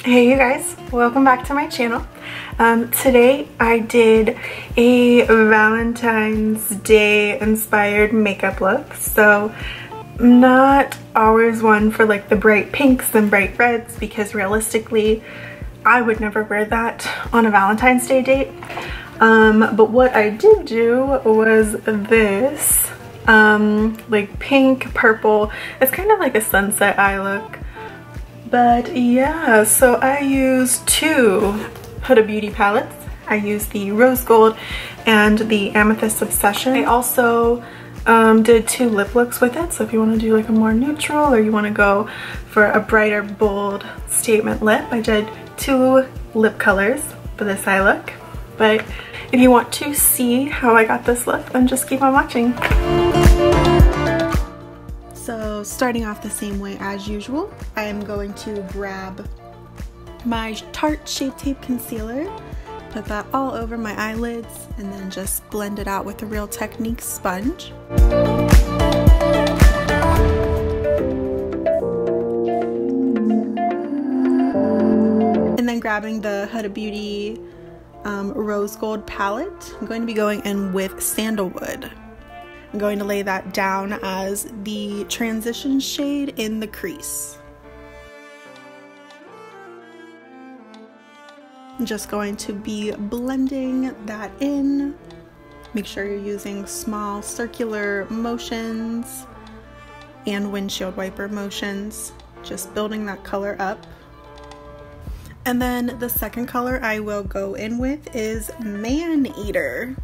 Hey you guys, welcome back to my channel. Today I did a Valentine's Day inspired makeup look. So I'm not always one for like the bright pinks and bright reds because realistically I would never wear that on a Valentine's Day date. But what I did do was this like pink purple. It's kind of like a sunset eye look. But yeah, so I used two Huda Beauty palettes. I used the Rose Gold and the Amethyst Obsession. I also did two lip looks with it, so if you want to do like a more neutral or you want to go for a brighter, bold statement lip, I did two lip colors for this eye look. But if you want to see how I got this look, then just keep on watching. So starting off the same way as usual, I am going to grab my Tarte Shape Tape Concealer, put that all over my eyelids, and then just blend it out with the Real Techniques sponge. And then grabbing the Huda Beauty Rose Gold palette, I'm going to be going in with Sandalwood. I'm going to lay that down as the transition shade in the crease. I'm just going to be blending that in. Make sure you're using small circular motions and windshield wiper motions, just building that color up. And then the second color I will go in with is Man Eater.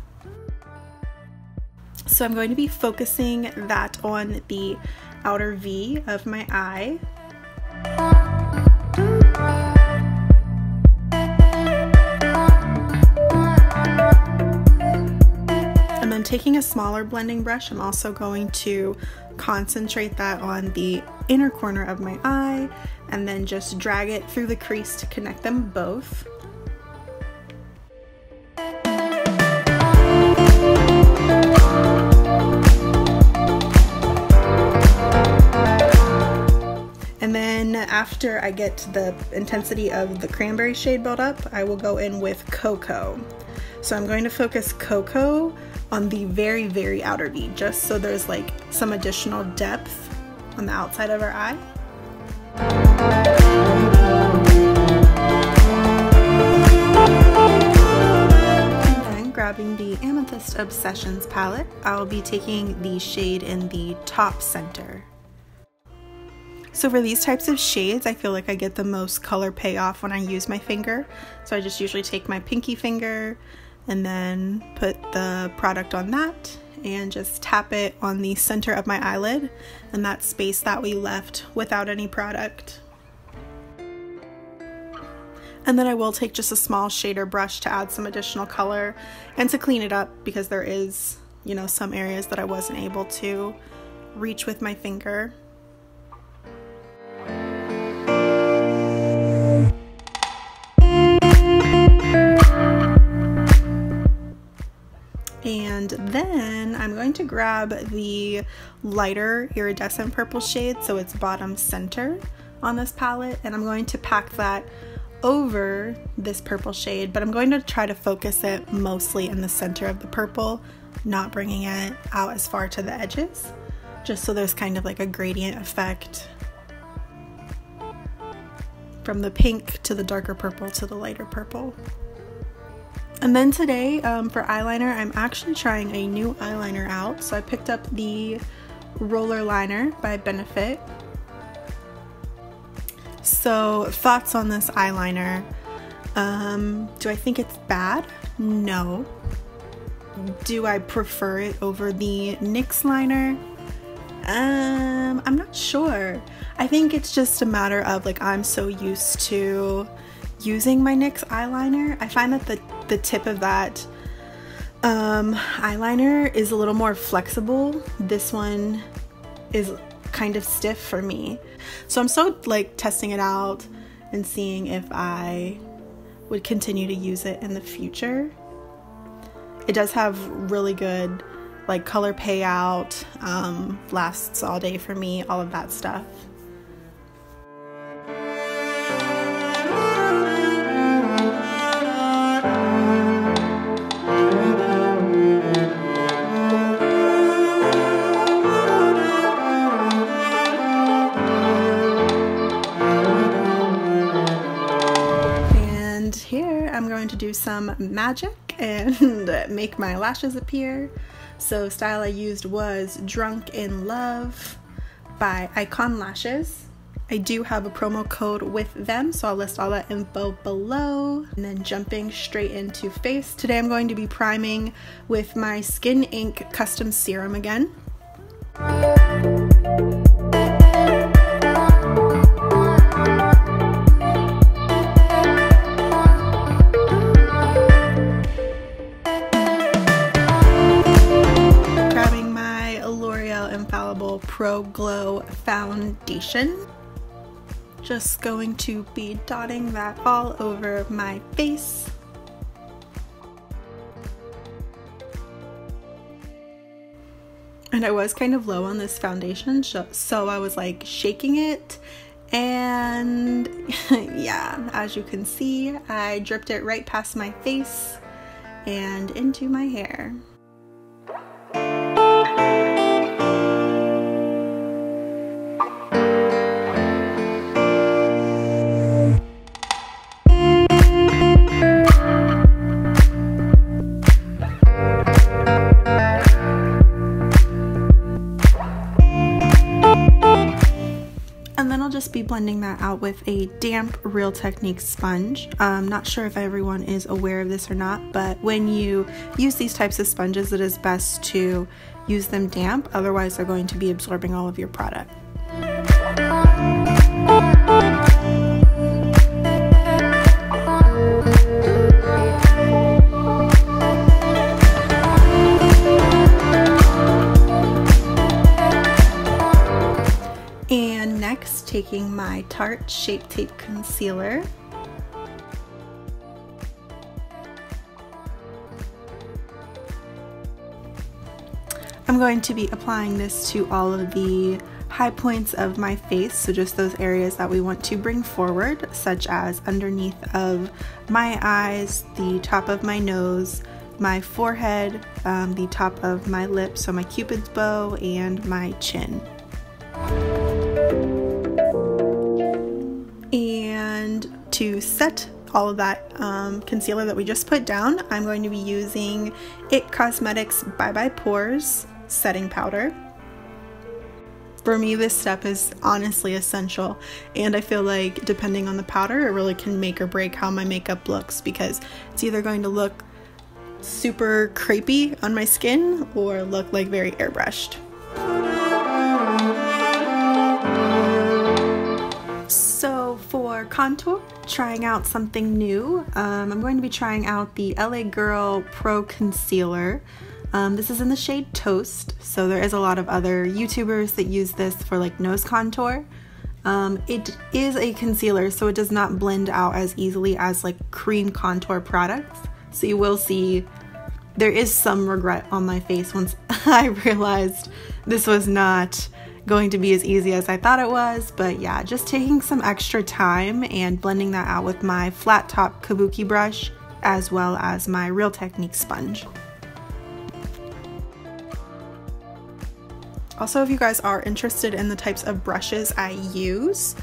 So I'm going to be focusing that on the outer V of my eye. And then taking a smaller blending brush, I'm also going to concentrate that on the inner corner of my eye and then just drag it through the crease to connect them both. And then after I get the intensity of the cranberry shade built up, I will go in with Cocoa. So I'm going to focus Cocoa on the very, very outer V, just so there's like some additional depth on the outside of our eye. And then grabbing the Amethyst Obsessions palette, I will be taking the shade in the top center. So for these types of shades, I feel like I get the most color payoff when I use my finger. So I just usually take my pinky finger and then put the product on that and just tap it on the center of my eyelid and that space that we left without any product. And then I will take just a small shader brush to add some additional color and to clean it up because there is, you know, some areas that I wasn't able to reach with my finger. And then I'm going to grab the lighter iridescent purple shade, so it's bottom center on this palette, and I'm going to pack that over this purple shade, but I'm going to try to focus it mostly in the center of the purple, not bringing it out as far to the edges, just so there's kind of like a gradient effect from the pink to the darker purple to the lighter purple. And then today for eyeliner, I'm actually trying a new eyeliner out. So I picked up the Roller Liner by Benefit. So thoughts on this eyeliner. Do I think it's bad? No. Do I prefer it over the NYX liner? I'm not sure. I think it's just a matter of like I'm so used to using my NYX eyeliner. I find that the tip of that eyeliner is a little more flexible. This one is kind of stiff for me. So I'm so like testing it out and seeing if I would continue to use it in the future. It does have really good like color payout, lasts all day for me, all of that stuff. do some magic and make my lashes appear. So style I used was Drunk in Love by IIKONN Lashes. I do have a promo code with them, so I'll list all that info below. And then jumping straight into face. Today I'm going to be priming with my Skin Inc custom serum again. Grabbing my Loreal Infallible Pro Glow Foundation. Just going to be dotting that all over my face. And I was kind of low on this foundation, so I was like shaking it, and yeah, as you can see, I dripped it right past my face and into my hair. Be blending that out with a damp Real Technique sponge. Not sure if everyone is aware of this or not, but when you use these types of sponges, it is best to use them damp, otherwise they're going to be absorbing all of your product. And next, taking my Tarte Shape Tape Concealer. I'm going to be applying this to all of the high points of my face, so just those areas that we want to bring forward, such as underneath of my eyes, the top of my nose, my forehead, the top of my lips, so my cupid's bow, and my chin. And to set all of that concealer that we just put down, I'm going to be using IT Cosmetics Bye Bye Pores setting powder. For me, this step is honestly essential, and I feel like depending on the powder, it really can make or break how my makeup looks, because it's either going to look super crepey on my skin or look like very airbrushed. So for contour, trying out something new, I'm going to be trying out the LA Girl Pro Concealer. This is in the shade Toast, so there is a lot of other YouTubers that use this for like nose contour. It is a concealer, so it does not blend out as easily as like cream contour products. So you will see there is some regret on my face once I realized this was not going to be as easy as I thought it was. But yeah, just taking some extra time and blending that out with my flat top kabuki brush as well as my Real Technique sponge. Also, if you guys are interested in the types of brushes I use,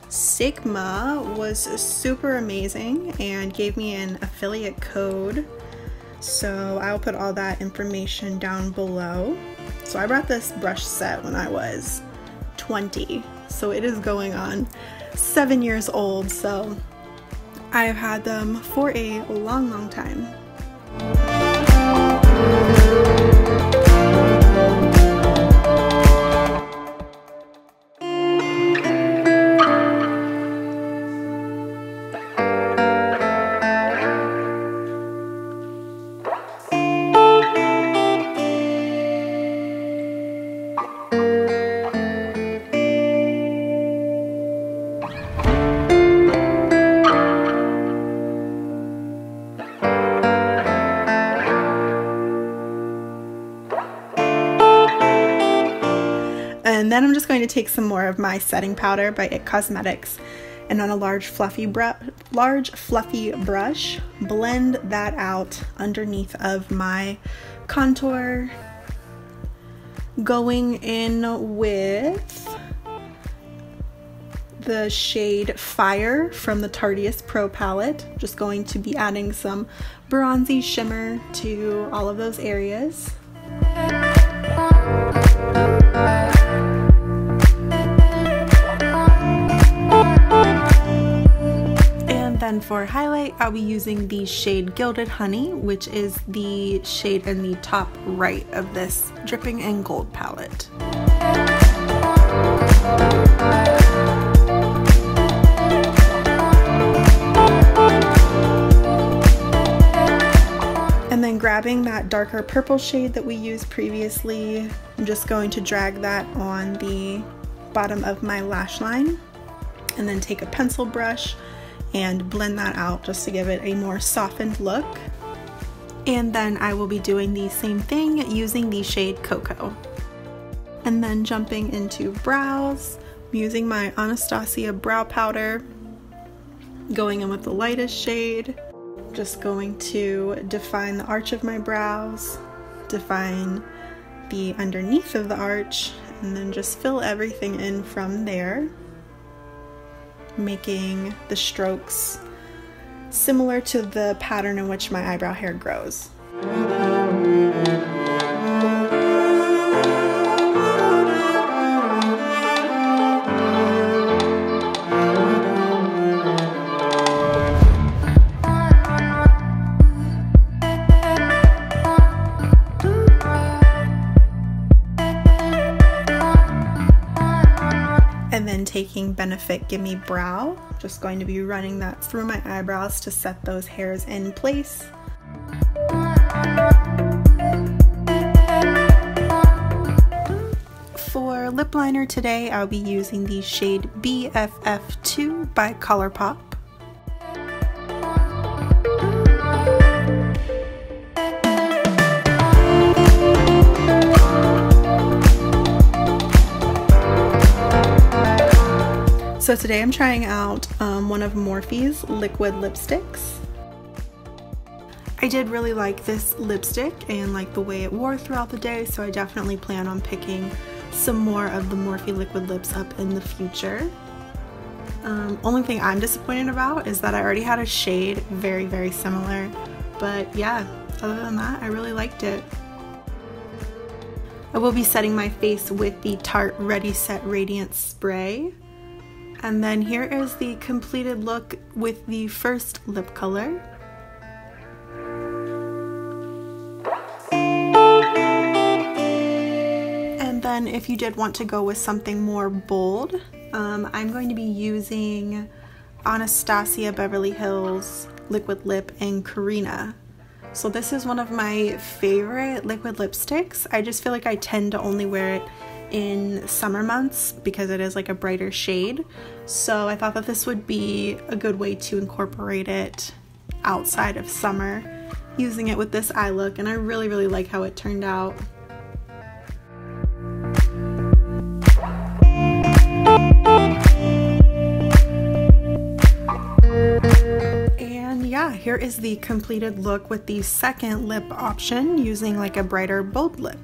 Sigma was super amazing and gave me an affiliate code, so I'll put all that information down below. So I brought this brush set when I was 20, so it is going on 7 years old, so I have had them for a long time. And then I'm just going to take some more of my setting powder by IT Cosmetics, and on a large fluffy brush, blend that out underneath of my contour, going in with the shade Fire from the Tarteist Pro palette. Just going to be adding some bronzy shimmer to all of those areas. And then for highlight, I'll be using the shade Gilded Honey, which is the shade in the top right of this Dripping in Gold palette. And then grabbing that darker purple shade that we used previously, I'm just going to drag that on the bottom of my lash line and then take a pencil brush and blend that out just to give it a more softened look. And then I will be doing the same thing using the shade Cocoa. And then jumping into brows, I'm using my Anastasia brow powder, going in with the lightest shade. Just going to define the arch of my brows, define the underneath of the arch, and then just fill everything in from there, making the strokes similar to the pattern in which my eyebrow hair grows. And then taking Benefit Gimme Brow, just going to be running that through my eyebrows to set those hairs in place. For lip liner today, I'll be using the shade BFF2 by ColourPop. So today I'm trying out one of Morphe's liquid lipsticks. I did really like this lipstick and like the way it wore throughout the day, so I definitely plan on picking some more of the Morphe liquid lips up in the future. Only thing I'm disappointed about is that I already had a shade very, very similar, but yeah, other than that, I really liked it. I will be setting my face with the Tarte Ready Set Radiance Spray. And then here is the completed look with the first lip color. And then if you did want to go with something more bold, I'm going to be using Anastasia Beverly Hills Liquid Lip in Carina. So this is one of my favorite liquid lipsticks. I just feel like I tend to only wear it in summer months because it is like a brighter shade, so I thought that this would be a good way to incorporate it outside of summer using it with this eye look, and I really like how it turned out. And yeah, here is the completed look with the second lip option using like a brighter bold lip.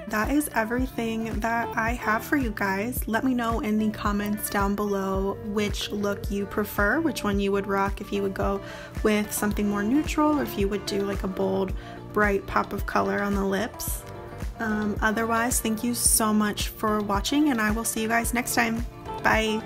That is everything that I have for you guys. Let me know in the comments down below which look you prefer, which one you would rock, if you would go with something more neutral or if you would do like a bold, bright pop of color on the lips. Otherwise, thank you so much for watching and I will see you guys next time. Bye!